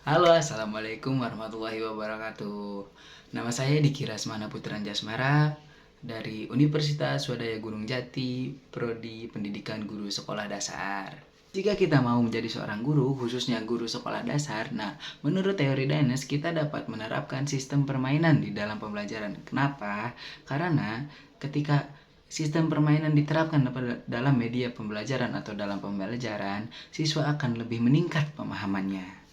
Halo, assalamualaikum warahmatullahi wabarakatuh. Nama saya Diki Rasmana Putra Jasmara dari Universitas Swadaya Gunung Jati, Prodi Pendidikan Guru Sekolah Dasar. Jika kita mau menjadi seorang guru, khususnya guru sekolah dasar, menurut teori Danes kita dapat menerapkan sistem permainan di dalam pembelajaran. Kenapa? Karena ketika sistem permainan diterapkan dalam media pembelajaran atau dalam pembelajaran, siswa akan lebih meningkat pemahamannya.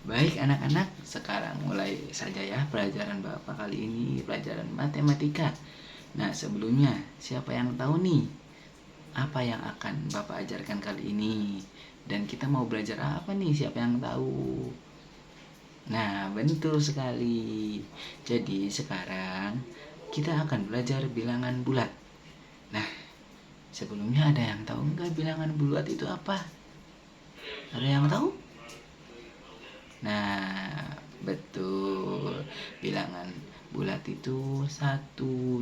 Baik anak-anak, sekarang mulai saja ya pelajaran Bapak kali ini, pelajaran matematika. Nah, sebelumnya siapa yang tahu nih apa yang akan Bapak ajarkan kali ini? Dan kita mau belajar apa nih? Siapa yang tahu? Nah, betul sekali. Jadi sekarang kita akan belajar bilangan bulat. Nah, sebelumnya ada yang tahu nggak bilangan bulat itu apa? Ada yang tahu? Nah, betul. Bilangan bulat itu 1,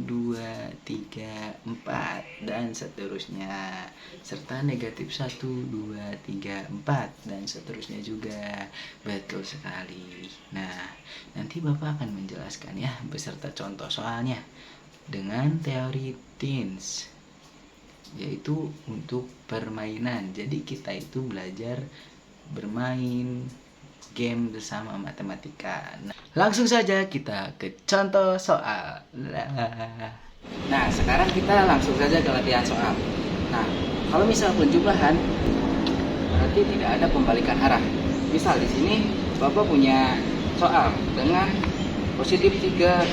2, 3, 4 dan seterusnya. Serta negatif 1, 2, 3, 4 dan seterusnya juga. Betul sekali. Nah, nanti Bapak akan menjelaskan ya beserta contoh soalnya dengan teori teens, yaitu untuk permainan. Jadi kita itu belajar bermain game bersama matematika. Nah, langsung saja kita ke contoh soal. Nah, sekarang kita langsung saja ke latihan soal. Nah, kalau misal penjumlahan berarti tidak ada pembalikan arah. Misal di sini Bapak punya soal dengan positif 3,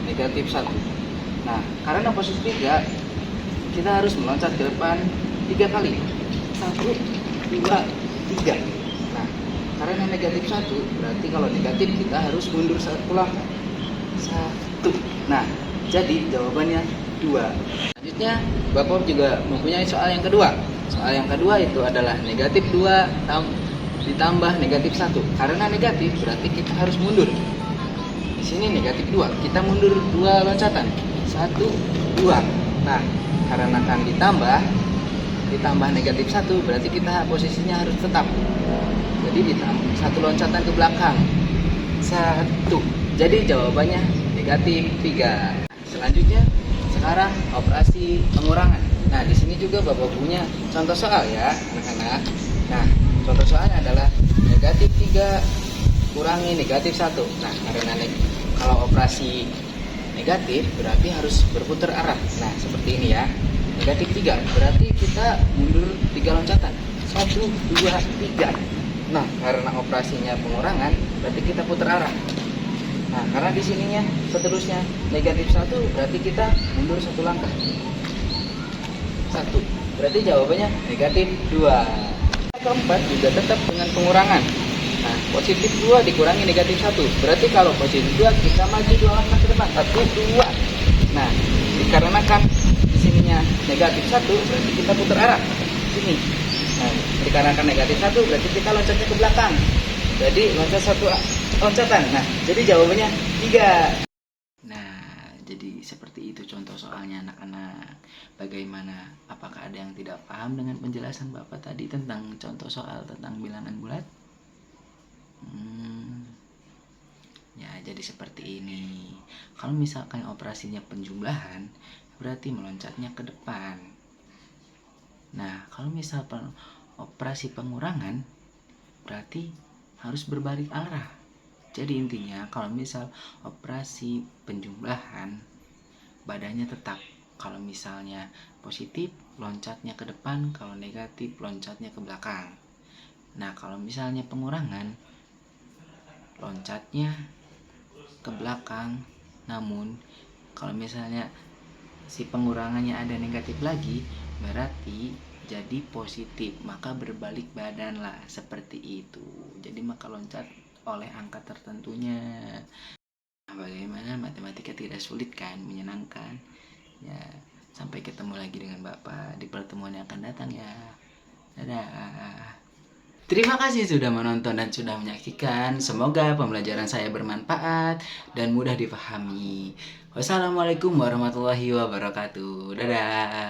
negatif 1. Nah, karena positif 3, kita harus meloncat ke depan 3 kali. 1, 2, 3. Nah, karena negatif 1, berarti kalau negatif kita harus mundur 1 langkah. 1. Nah, jadi jawabannya 2. Selanjutnya, Bapak juga mempunyai soal yang kedua. Soal yang kedua itu adalah negatif 2 ditambah negatif 1. Karena negatif berarti kita harus mundur. Di sini negatif 2, kita mundur 2 loncatan. 1, 2. Nah, karena akan ditambah negatif 1, berarti kita posisinya harus tetap. Jadi ditambah 1 loncatan ke belakang. 1. Jadi jawabannya negatif 3. Selanjutnya, sekarang operasi pengurangan. Nah, di sini juga Bapak punya contoh soal ya, anak-anak. Nah, contoh soalnya adalah negatif 3 kurangi negatif 1. Nah, karena kalau operasi negatif berarti harus berputar arah. Nah, seperti ini ya. Negatif 3 berarti kita mundur 3 loncatan. 1, 2, 3. Nah, karena operasinya pengurangan berarti kita putar arah. Nah, karena di sininya seterusnya negatif 1 berarti kita mundur 1 langkah. 1. Berarti jawabannya negatif 2. Keempat juga tetap dengan pengurangan. Nah, positif 2 dikurangi negatif 1. Berarti kalau positif 2 kita maju 2 langkah ke depan. 1, 2. Nah, dikarenakan di sininya negatif 1 berarti kita putar arah. Sini. Nah, dikarenakan negatif 1 berarti kita loncatnya ke belakang. Jadi loncat 1 loncatan. Nah, jadi jawabannya 3. Nah, jadi seperti itu contoh soalnya anak-anak. Bagaimana? Apakah ada yang tidak paham dengan penjelasan Bapak tadi tentang contoh soal tentang bilangan bulat? Ya, jadi seperti ini. Kalau misalkan operasinya penjumlahan, berarti meloncatnya ke depan. Nah, kalau misalkan operasi pengurangan, berarti harus berbalik arah. Jadi intinya kalau misal operasi penjumlahan, badannya tetap. Kalau misalnya positif, loncatnya ke depan. Kalau negatif, loncatnya ke belakang. Nah, kalau misalnya pengurangan, loncatnya ke belakang. Namun, kalau misalnya si pengurangannya ada negatif lagi, berarti jadi positif, maka berbalik badan lah, seperti itu. Jadi maka loncat oleh angka tertentunya. Nah, bagaimana matematika tidak sulit kan, menyenangkan ya. Sampai ketemu lagi dengan Bapak di pertemuan yang akan datang ya. Dadah. Terima kasih sudah menonton dan sudah menyaksikan. Semoga pembelajaran saya bermanfaat dan mudah dipahami. Wassalamualaikum warahmatullahi wabarakatuh. Dadah.